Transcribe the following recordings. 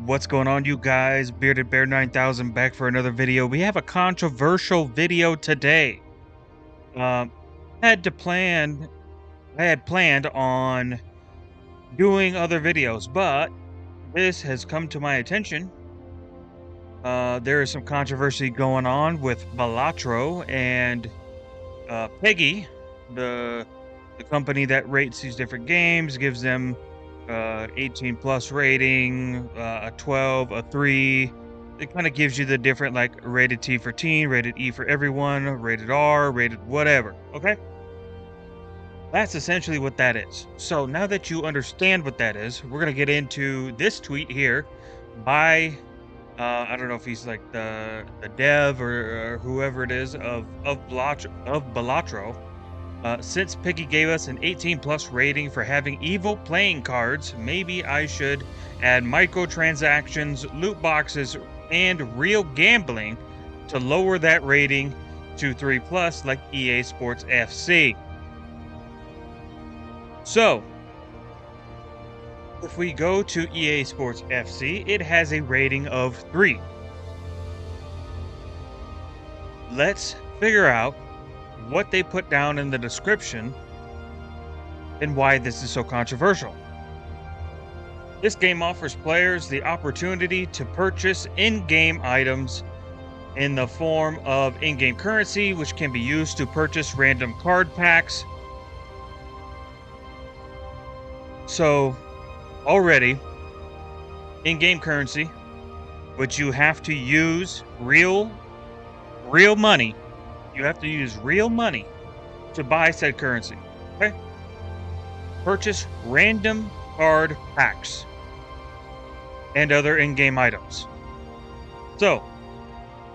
What's going on, you guys? Bearded Bear 9000 back for another video. We have a controversial video today. Um, had to plan. I had planned on doing other videos, but this has come to my attention. There is some controversy going on with Balatro and Pegi, the company that rates these different games, gives them 18 plus rating, a 12, a 3. It kind of gives you the different, like, rated T for teen, rated E for everyone, rated R, rated whatever. Okay, that's essentially what that is. So now that you understand what that is, we're gonna get into this tweet here by I don't know if he's like the dev or whoever it is of Balatro. Since Piggy gave us an 18 plus rating for having evil playing cards, maybe I should add microtransactions, loot boxes, and real gambling to lower that rating to 3 plus like EA Sports FC. So, if we go to EA Sports FC, it has a rating of 3. Let's figure out what they put down in the description and why this is so controversial. This game offers players the opportunity to purchase in-game items in the form of in-game currency, which can be used to purchase random card packs. So, already, in-game currency, which you have to use real money. You have to use real money to buy said currency. Okay? Purchase random card packs and other in-game items. So,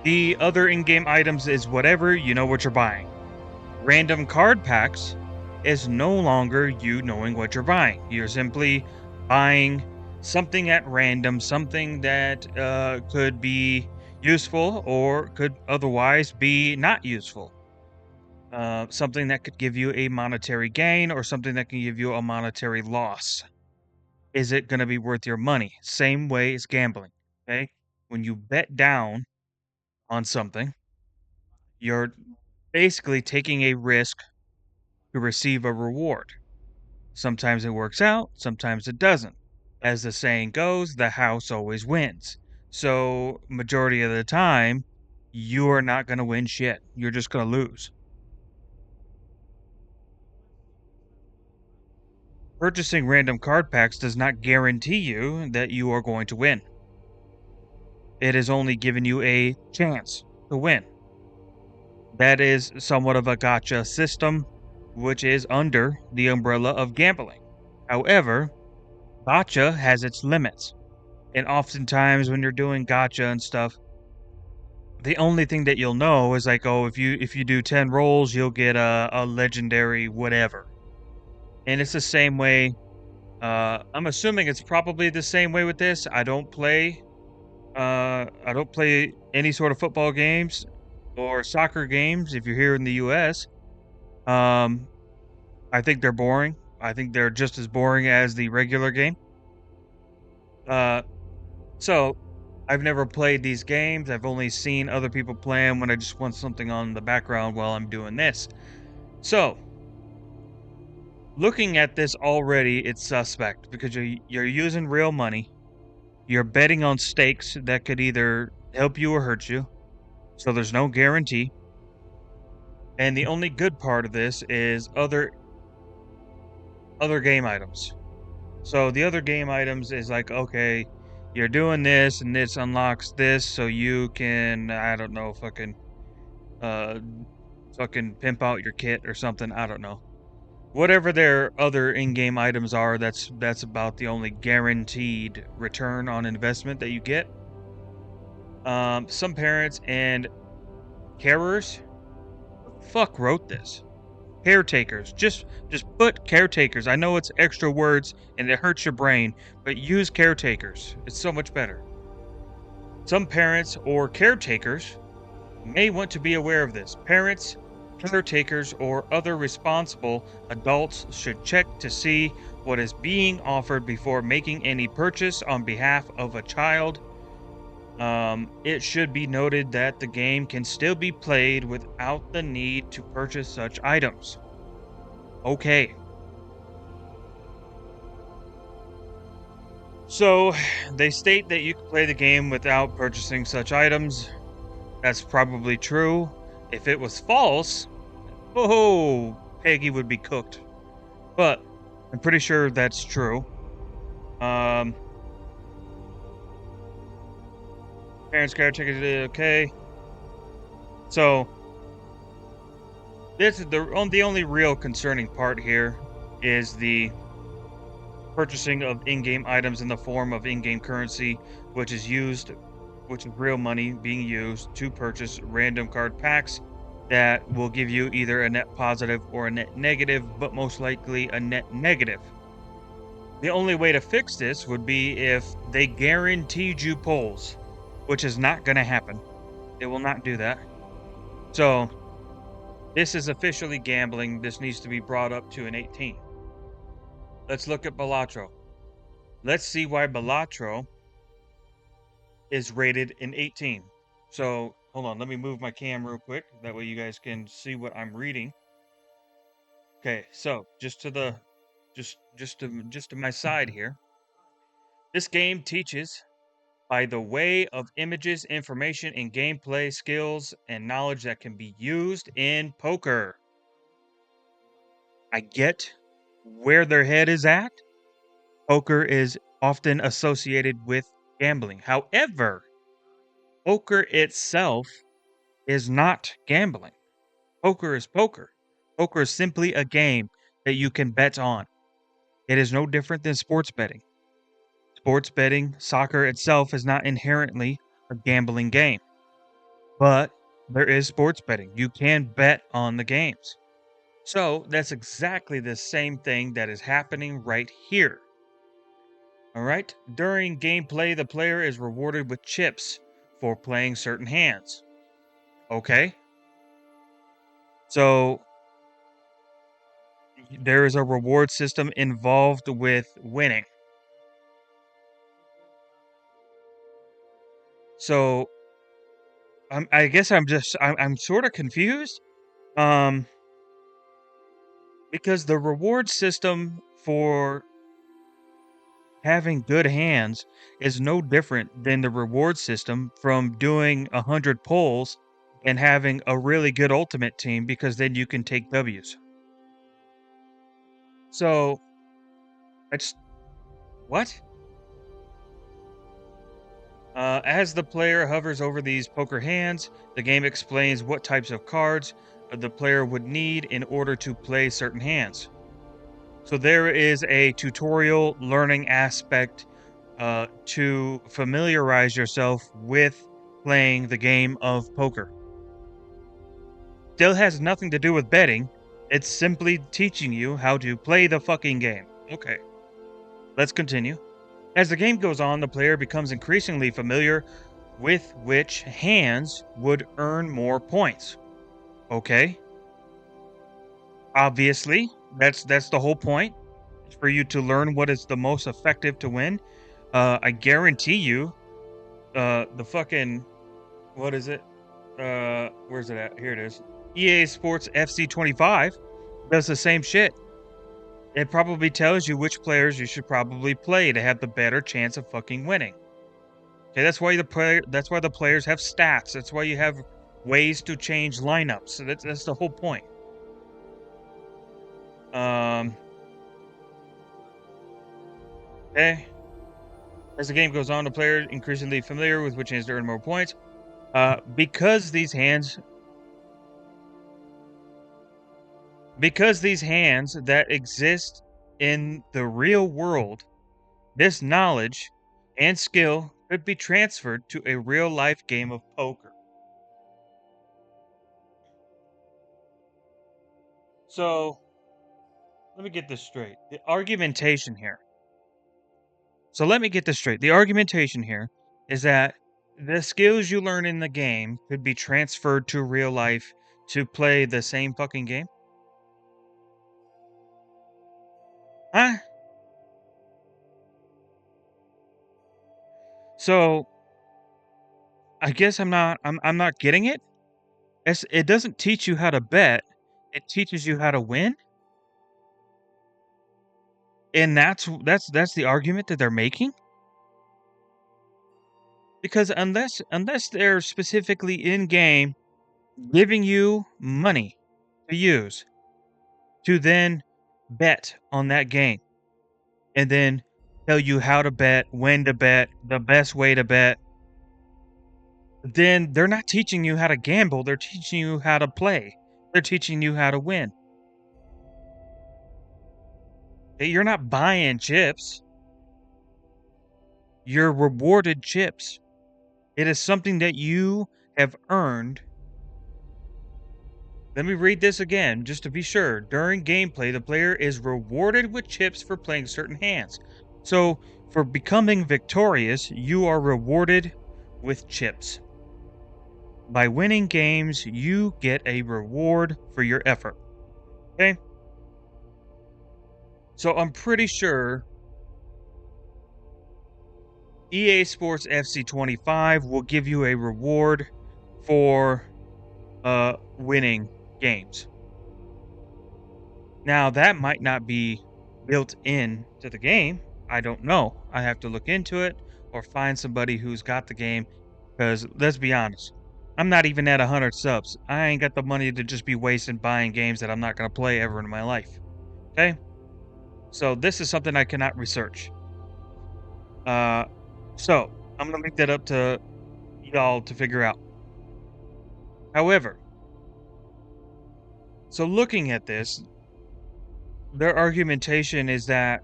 the other in-game items is whatever you know what you're buying. Random card packs is no longer you knowing what you're buying. You're simply buying something at random, something that could be useful or could otherwise be not useful. Something that could give you a monetary gain or something that can give you a monetary loss. Is it going to be worth your money? Same way as gambling. Okay, when you bet down on something, you're basically taking a risk to receive a reward. Sometimes it works out, sometimes it doesn't. As the saying goes, the house always wins. So, majority of the time, you're not going to win shit. You're just going to lose. Purchasing random card packs does not guarantee you that you are going to win. It is only giving you a chance to win. That is somewhat of a gotcha system, which is under the umbrella of gambling. However, gotcha has its limits. And oftentimes when you're doing gotcha and stuff, the only thing that you'll know is like, oh, if you do 10 rolls, you'll get a legendary whatever. And it's the same way. I'm assuming it's probably the same way with this. I don't play any sort of football games or soccer games if you're here in the US. I think they're boring. I think they're just as boring as the regular game. So I've never played these games. I've only seen other people play them when I just want something on the background while I'm doing this. So, looking at this already, it's suspect because you're using real money. You're betting on stakes that could either help you or hurt you. So there's no guarantee. And the only good part of this is other game items. So the other game items is like, okay, you're doing this and this unlocks this so you can, I don't know, fucking pimp out your kit or something. I don't know. Whatever their other in-game items are, that's about the only guaranteed return on investment that you get. Some parents and carers, fuck wrote this. Caretakers, just put caretakers. I know it's extra words and it hurts your brain, but use caretakers. It's so much better. Some parents or caretakers may want to be aware of this. Parents caretakers or other responsible adults should check to see what is being offered before making any purchase on behalf of a child. It should be noted that the game can still be played without the need to purchase such items. Okay. So, they state that you can play the game without purchasing such items. That's probably true. If it was false, oh, Peggy would be cooked. But I'm pretty sure that's true. Parents' caretaker, okay. So, this is the only real concerning part here is the purchasing of in-game items in the form of in-game currency, which is real money being used to purchase random card packs that will give you either a net positive or a net negative, but most likely a net negative. The only way to fix this would be if they guaranteed you pulls, which is not going to happen. They will not do that. So, this is officially gambling. This needs to be brought up to an 18. Let's look at Balatro. Let's see why Balatro is rated an 18. So, hold on, let me move my cam real quick. That way you guys can see what I'm reading. Okay, so just to my side here. This game teaches by the way of images, information, and gameplay skills and knowledge that can be used in poker. I get where their head is at. Poker is often associated with gambling. However, poker itself is not gambling. Poker is poker. Poker is simply a game that you can bet on. It is no different than sports betting. Sports betting, soccer itself is not inherently a gambling game. But there is sports betting. You can bet on the games. So that's exactly the same thing that is happening right here. All right. During gameplay, the player is rewarded with chips for playing certain hands. Okay. So there is a reward system involved with winning. So I guess I'm sort of confused. Because the reward system for having good hands is no different than the reward system from doing 100 pulls and having a really good ultimate team, because then you can take W's. So, it's what? As the player hovers over these poker hands, the game explains what types of cards the player would need in order to play certain hands. So there is a tutorial learning aspect to familiarize yourself with playing the game of poker. Still has nothing to do with betting. It's simply teaching you how to play the fucking game. Okay, let's continue. As the game goes on, the player becomes increasingly familiar with which hands would earn more points. Okay. Obviously, that's the whole point. It's for you to learn what is the most effective to win. I guarantee you, the fucking, what is it? Where's it at? Here it is. EA Sports FC 25 does the same shit. It probably tells you which players you should probably play to have the better chance of fucking winning. Okay, that's why the players have stats. That's why you have ways to change lineups. So that's the whole point. Okay. As the game goes on, the player is increasingly familiar with which hands to earn more points. Because these hands that exist in the real world, this knowledge and skill could be transferred to a real-life game of poker. So, let me get this straight. The argumentation here. The argumentation here is that the skills you learn in the game could be transferred to real life to play the same fucking game? Huh? So I guess I'm not getting it. It doesn't teach you how to bet. It teaches you how to win, and that's the argument that they're making. Because unless they're specifically in game giving you money to use to then bet on that game and then tell you how to bet, when to bet, the best way to bet, then they're not teaching you how to gamble. They're teaching you how to play. They're teaching you how to win. You're not buying chips. You're rewarded chips. It is something that you have earned. Let me read this again, just to be sure. During gameplay, the player is rewarded with chips for playing certain hands. So, for becoming victorious, you are rewarded with chips. By winning games, you get a reward for your effort. Okay? So, I'm pretty sure EA Sports FC 25 will give you a reward for winning games. Now, that might not be built in to the game. I don't know. I have to look into it or find somebody who's got the game because let's be honest, I'm not even at 100 subs. I ain't got the money to just be wasting buying games that I'm not going to play ever in my life. Okay? So, this is something I cannot research. Uh, so, I'm going to leave that up to y'all to figure out. However, so looking at this, their argumentation is that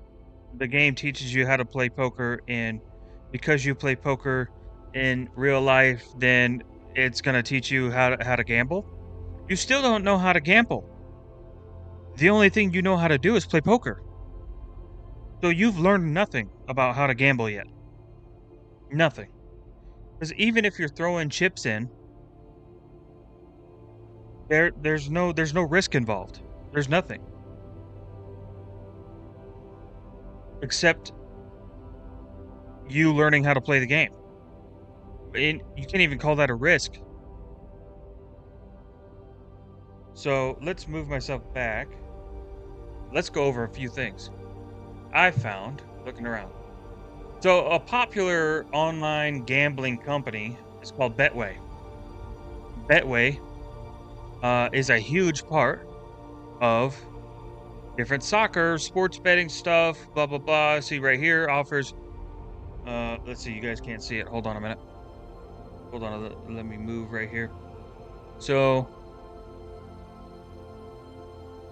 the game teaches you how to play poker, and because you play poker in real life, then it's going to teach you how to gamble. You still don't know how to gamble. The only thing you know how to do is play poker. So you've learned nothing about how to gamble yet. Nothing. Because even if you're throwing chips in, there's no risk involved. There's nothing. Except you learning how to play the game. And you can't even call that a risk. So let's move myself back. Let's go over a few things I found looking around. So a popular online gambling company is called Betway. Betway is a huge part of different soccer, sports betting stuff, blah, blah, blah. See right here offers, let's see, you guys can't see it. Hold on a minute. Hold on, let me move right here. So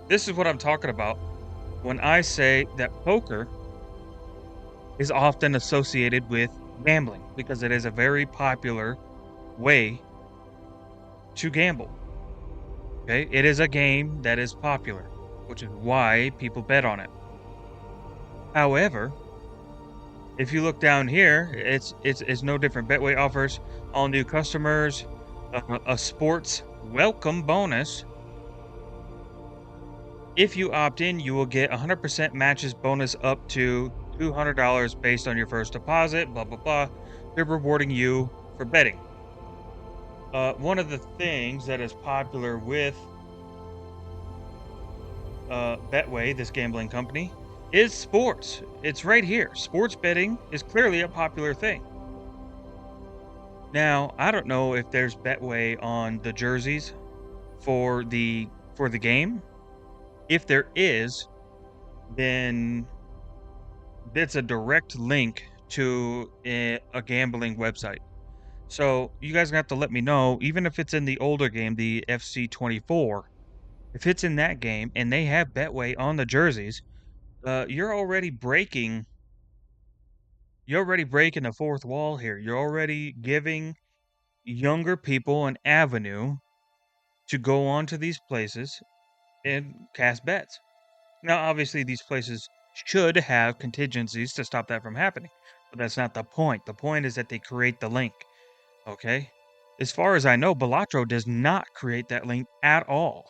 this is what I'm talking about when I say that poker is often associated with gambling because it is a very popular way to gamble. Okay, it is a game that is popular, which is why people bet on it. However, if you look down here, it's no different. Betway offers all new customers a sports welcome bonus. If you opt in, you will get 100% matches bonus up to $200 based on your first deposit. Blah blah blah. They're rewarding you for betting. One of the things that is popular with Betway, this gambling company, is sports. It's right here. Sports betting is clearly a popular thing. Now, I don't know if there's Betway on the jerseys for the game. If there is, then that's a direct link to a gambling website. So you guys have to let me know, even if it's in the older game, the FC 24, if it's in that game and they have Betway on the jerseys, you're already breaking the fourth wall here. You're already giving younger people an avenue to go onto these places and cast bets. Now, obviously, these places should have contingencies to stop that from happening, but that's not the point. The point is that they create the link. Okay. As far as I know, Balatro does not create that link at all.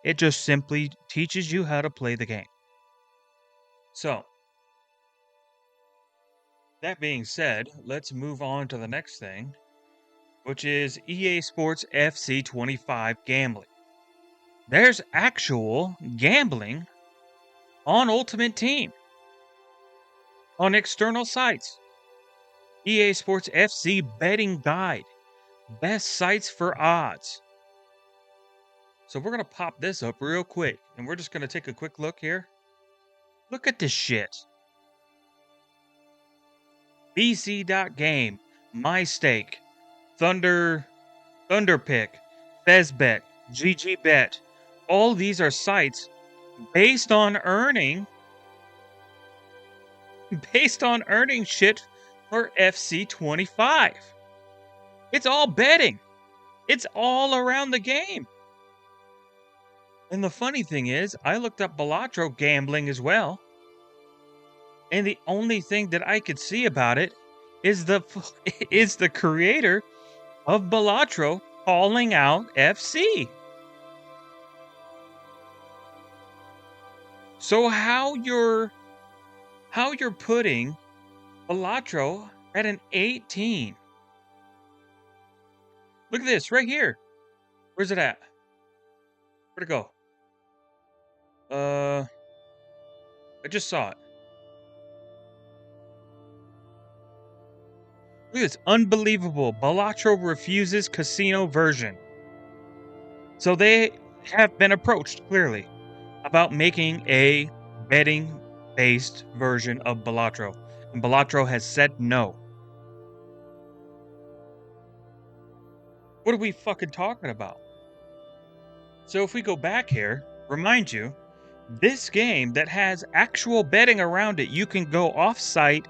It just simply teaches you how to play the game. So, that being said, let's move on to the next thing, which is EA Sports FC 25 gambling. There's actual gambling on Ultimate Team, on external sites. EA Sports FC betting guide, best sites for odds. So we're going to pop this up real quick, and we're just going to take a quick look here. Look at this shit. BC.game, MyStake, Thunderpick, FezBet, GGBet. All these are sites based on earning shit for FC25. It's all betting. It's all around the game. And the funny thing is, I looked up Balatro gambling as well. And the only thing that I could see about it is the creator of Balatro calling out FC. So how you're putting Balatro at an 18? Look at this right here. Where's it at? Where'd it go? I just saw it. Look at this. Unbelievable. Balatro refuses casino version. So they have been approached, clearly, about making a betting-based version of Balatro. And Balatro has said no. What are we fucking talking about? So if we go back here, remind you, this game that has actual betting around it, you can go off-site,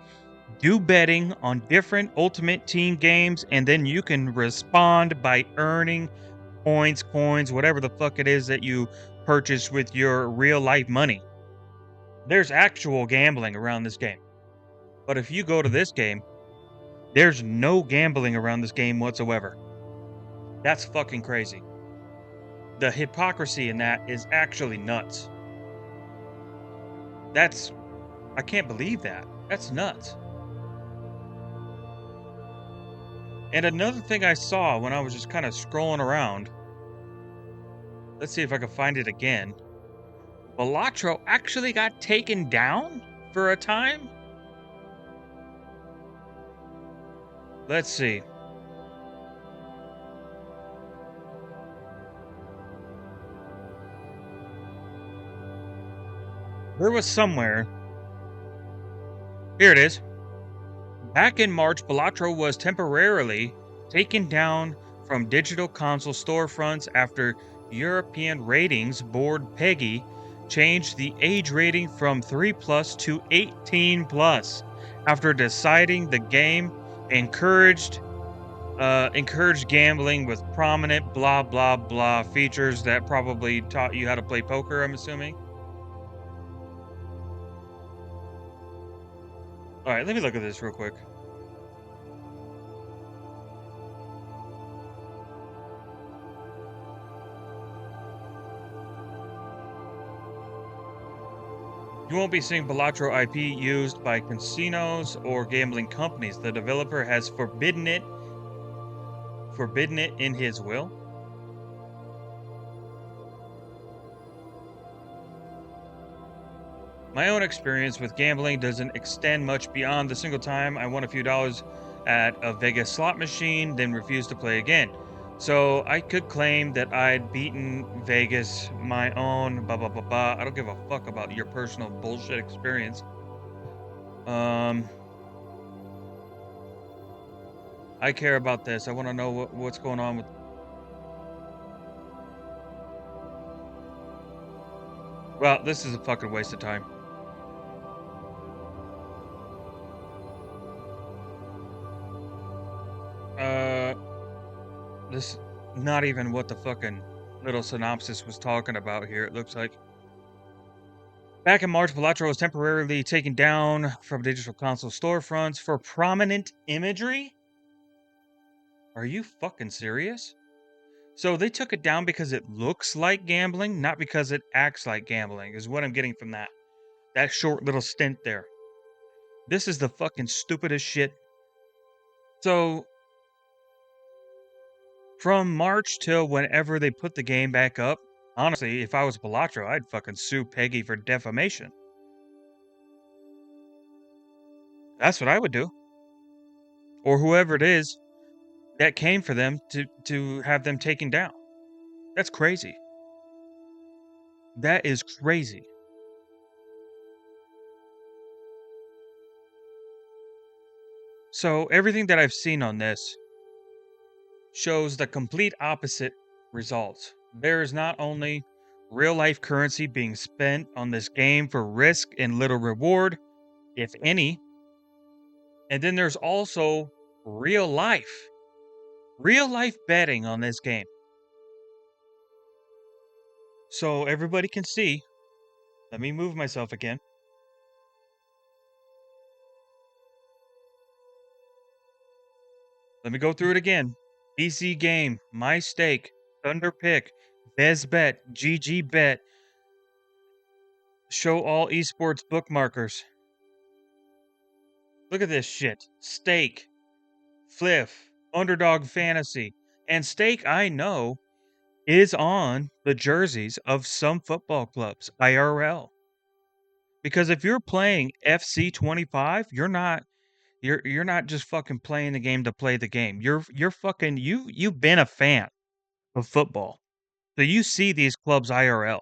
do betting on different Ultimate Team games, and then you can respond by earning points, coins, whatever the fuck it is that you purchase with your real-life money. There's actual gambling around this game. But if you go to this game, there's no gambling around this game whatsoever. That's fucking crazy. The hypocrisy in that is actually nuts. I can't believe that. That's nuts. And another thing I saw when I was just kind of scrolling around, let's see if I can find it again. Balatro actually got taken down for a time. Let's see. There was somewhere. Here it is. Back in March, Balatro was temporarily taken down from digital console storefronts after European ratings board Pegi changed the age rating from 3+ to 18+ after deciding the game encouraged gambling with prominent blah blah blah features that probably taught you how to play poker, I'm assuming. All right, let me look at this real quick. You won't be seeing Balatro IP used by casinos or gambling companies. The developer has forbidden it in his will. My own experience with gambling doesn't extend much beyond the single time I won a few dollars at a Vegas slot machine, then refused to play again. So I could claim that I'd beaten Vegas, my own, blah, blah, blah, blah. I don't give a fuck about your personal bullshit experience. I care about this. I want to know what's going on with... Well, this is a fucking waste of time. This not even what the fucking little synopsis was talking about here, it looks like. Back in March, Balatro was temporarily taken down from digital console storefronts for prominent imagery. Are you fucking serious? So they took it down because it looks like gambling, not because it acts like gambling, is what I'm getting from that. That short little stint there. This is the fucking stupidest shit. So from March till whenever they put the game back up, honestly, if I was Balatro, I'd fucking sue Peggy for defamation. That's what I would do. Or whoever it is that came for them to have them taken down. That's crazy. That is crazy. So everything that I've seen on this shows the complete opposite results. There is not only real life currency being spent on this game for risk and little reward, if any, and then there's also real life betting on this game. So everybody can see. Let me move myself again. Let me go through it again. BC Game, My Stake, Thunder Pick, BezBet, GG Bet, Show All Esports Bookmarkers. Look at this shit. Stake, Fliff, Underdog Fantasy, and Stake, I know, is on the jerseys of some football clubs, IRL. Because if you're playing FC 25, you're not just fucking playing the game to play the game. You're fucking you've been a fan of football. So you see these clubs IRL.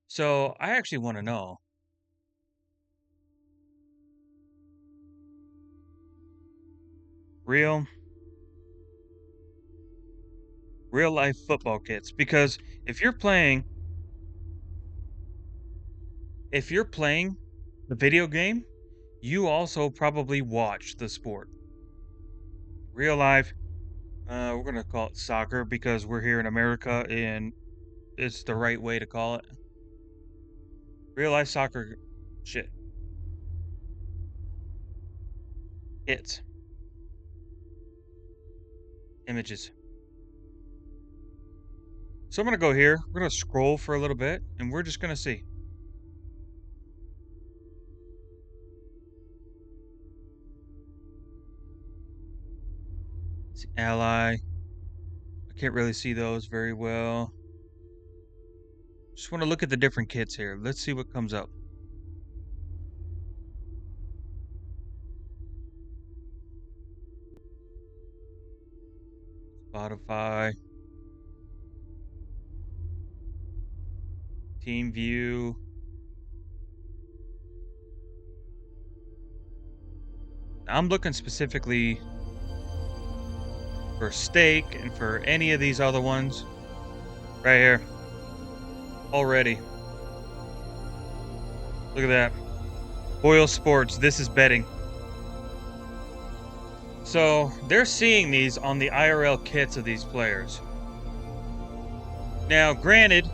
So I actually want to know. Real life football kits, because if you're playing the video game, you also probably watch the sport. Real life, we're gonna call it soccer because we're here in America and it's the right way to call it. Real life soccer shit. Hits. Images. So I'm gonna go here. We're gonna scroll for a little bit and we're just gonna see. See Ally. I can't really see those very well. Just want to look at the different kits here. Let's see what comes up. Spotify. Team View. I'm looking specifically for Stake and for any of these other ones. Right here. Already. Look at that. Boyle Sports, this is betting. So they're seeing these on the IRL kits of these players. Now, granted,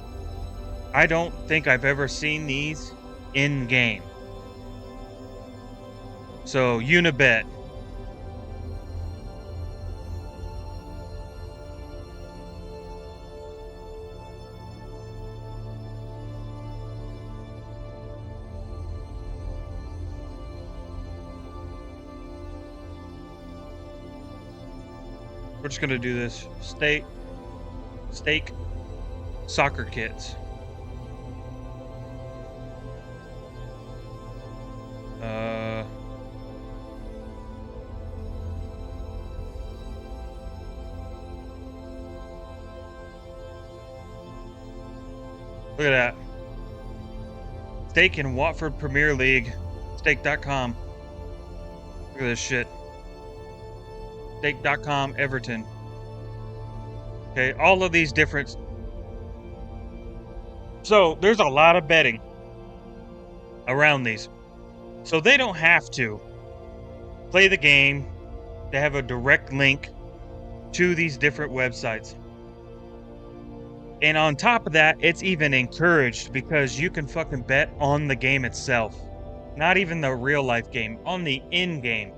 I don't think I've ever seen these in game. So Unibet. We're just gonna do this. Stake soccer kits. Look at that. Stake in Watford Premier League. Stake.com. Look at this shit. Stake.com, Everton. Okay, all of these different. So there's a lot of betting around these. So they don't have to play the game to have a direct link to these different websites. And on top of that, it's even encouraged because you can fucking bet on the game itself. Not even the real life game, on the in-game.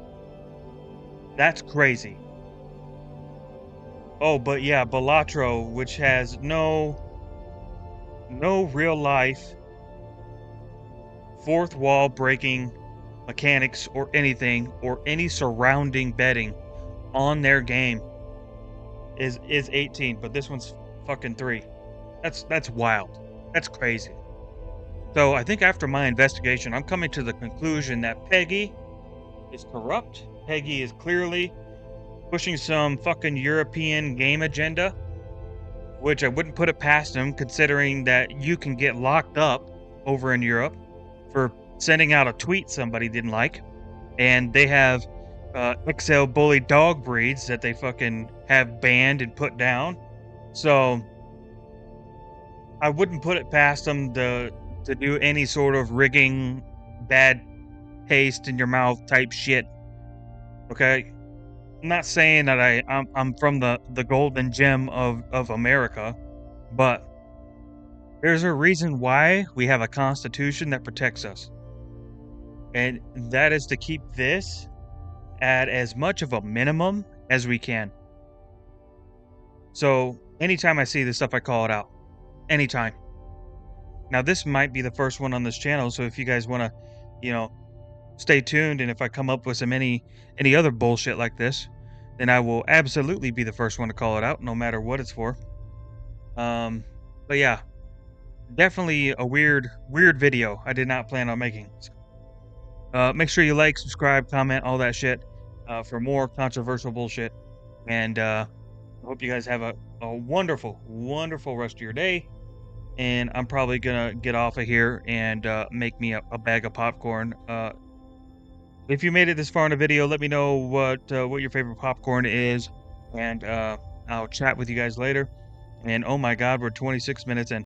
That's crazy. Oh, but yeah, Balatro, which has no real life fourth wall breaking mechanics or anything or any surrounding betting on their game is 18, but this one's fucking 3. That's wild. That's crazy. So I think after my investigation, I'm coming to the conclusion that Pegi is corrupt. Pegi is clearly pushing some fucking European game agenda, which I wouldn't put it past him, considering that you can get locked up over in Europe for sending out a tweet somebody didn't like, and they have XL bully dog breeds that they fucking have banned and put down. So I wouldn't put it past them to do any sort of rigging, bad taste in your mouth type shit. Okay, I'm not saying that I'm from the golden gem of America, but there's a reason why we have a constitution that protects us, and that is to keep this at as much of a minimum as we can. So anytime I see this stuff, I call it out. Anytime. Now this might be the first one on this channel, so if you guys want to, you know, stay tuned, and if I come up with any other bullshit like this, then I will absolutely be the first one to call it out, no matter what it's for. But yeah, definitely a weird video. I did not plan on making. Make sure you like, subscribe, comment, all that shit, for more controversial bullshit. And I hope you guys have a wonderful rest of your day. And I'm probably gonna get off of here and make me a bag of popcorn. If you made it this far in the video, let me know what your favorite popcorn is, and I'll chat with you guys later. And oh my God, we're 26 minutes in.